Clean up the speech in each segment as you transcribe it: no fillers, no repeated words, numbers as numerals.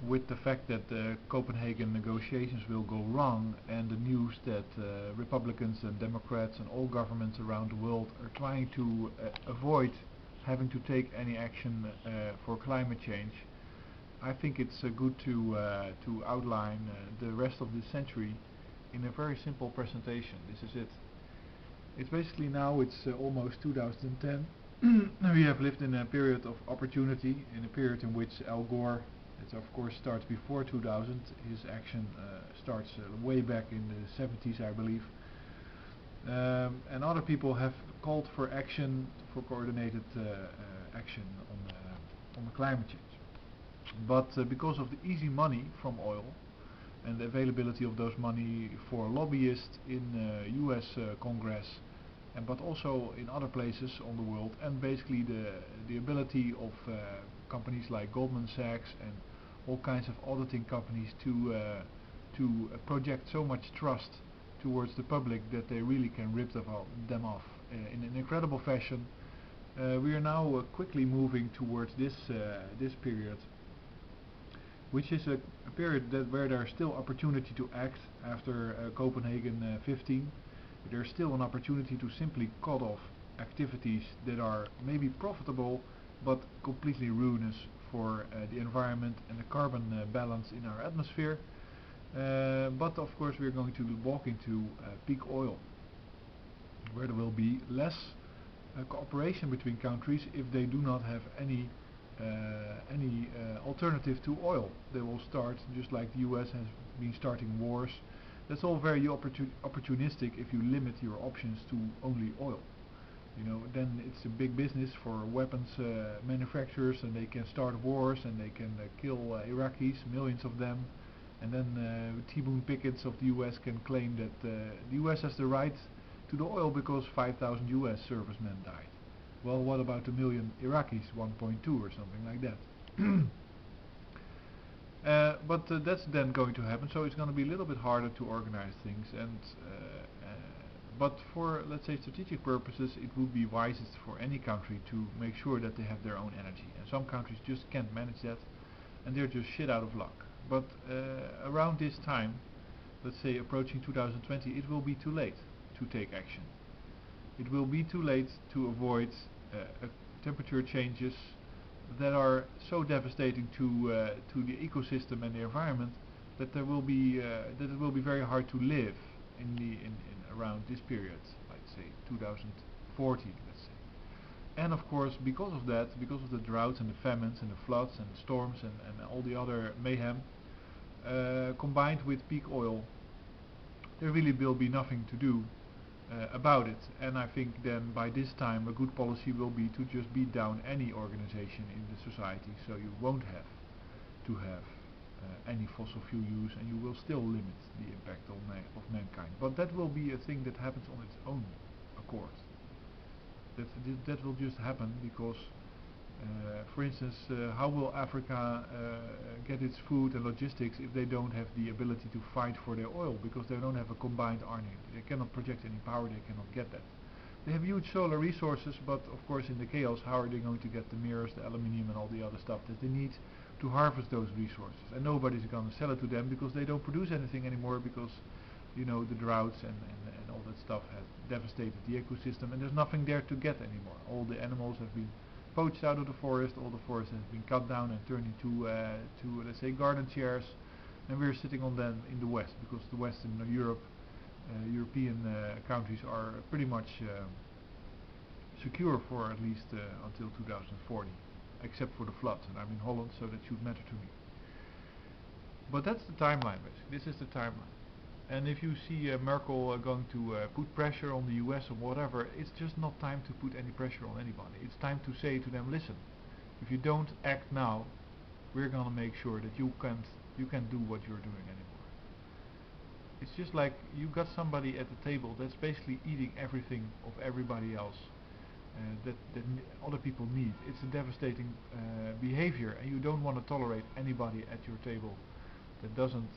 with the fact that the Copenhagen negotiations will go wrong, and the news that Republicans and Democrats and all governments around the world are trying to avoid having to take any action for climate change, I think it's good to outline the rest of this century in a very simple presentation. This is it. It's basically now it's almost 2010. We have lived in a period of opportunity, in a period in which Al Gore, it of course starts before 2000, his action starts way back in the 70s, I believe, and other people have called for action, for coordinated action on the climate change. But because of the easy money from oil and the availability of those money for lobbyists in US Congress, but also in other places on the world, and basically the ability of companies like Goldman Sachs and all kinds of auditing companies to project so much trust towards the public that they really can rip them off in an incredible fashion. We are now quickly moving towards this period, which is a period where there is still opportunity to act after Copenhagen 15. There's still an opportunity to simply cut off activities that are maybe profitable but completely ruinous for the environment and the carbon balance in our atmosphere. But of course we're going to walk into peak oil, where there will be less cooperation between countries if they do not have any alternative to oil. They will start, just like the US has been starting wars. That's all very opportunistic if you limit your options to only oil. Then it's a big business for weapons manufacturers, and they can start wars, and they can kill Iraqis, millions of them, and then T-Boone Pickett of the US can claim that the US has the right to the oil because 5,000 US servicemen died. Well, what about a million Iraqis, 1.2 or something like that? But that's then going to happen, so it's going to be a little bit harder to organize things, but for, let's say, strategic purposes, it would be wisest for any country to make sure that they have their own energy, and some countries just can't manage that, and they're just shit out of luck. But around this time, let's say approaching 2020, it will be too late to take action. It will be too late to avoid temperature changes that are so devastating to the ecosystem and the environment that it will be very hard to live in around this period, let's say 2040, let's say. And of course, because of that, because of the droughts and the famines and the floods and the storms and all the other mayhem, combined with peak oil, there really will be nothing to do about it. And I think then by this time a good policy will be to just beat down any organization in the society, so you won't have to have any fossil fuel use, and you will still limit the impact of mankind. But that will be a thing that happens on its own accord. That will just happen because, for instance, how will Africa get its food and logistics if they don't have the ability to fight for their oil, because they don't have a combined army? They cannot project any power, they cannot get that. They have huge solar resources, but of course in the chaos, how are they going to get the mirrors, the aluminium and all the other stuff that they need to harvest those resources? And nobody's going to sell it to them because they don't produce anything anymore, because the droughts and all that stuff has devastated the ecosystem, and there's nothing there to get anymore. All the animals have been poached out of the forest, all the forest has been cut down and turned into let's say garden chairs, and we're sitting on them in the West, because the Western European countries are pretty much secure for at least until 2040, except for the floods, and I'm in Holland, so that should matter to me. But that's the timeline, basically. This is the timeline. And if you see Merkel going to put pressure on the US or whatever, it's just not time to put any pressure on anybody. It's time to say to them, listen, if you don't act now, we're going to make sure that you can't do what you're doing anymore. It's just like you got somebody at the table that's basically eating everything of everybody else that other people need. It's a devastating behavior, and you don't want to tolerate anybody at your table that doesn't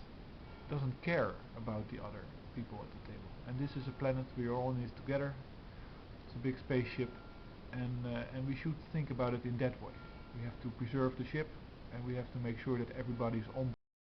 care about the other people at the table. And this is a planet we are all in it together. It's a big spaceship, and we should think about it in that way. We have to preserve the ship, and we have to make sure that everybody's on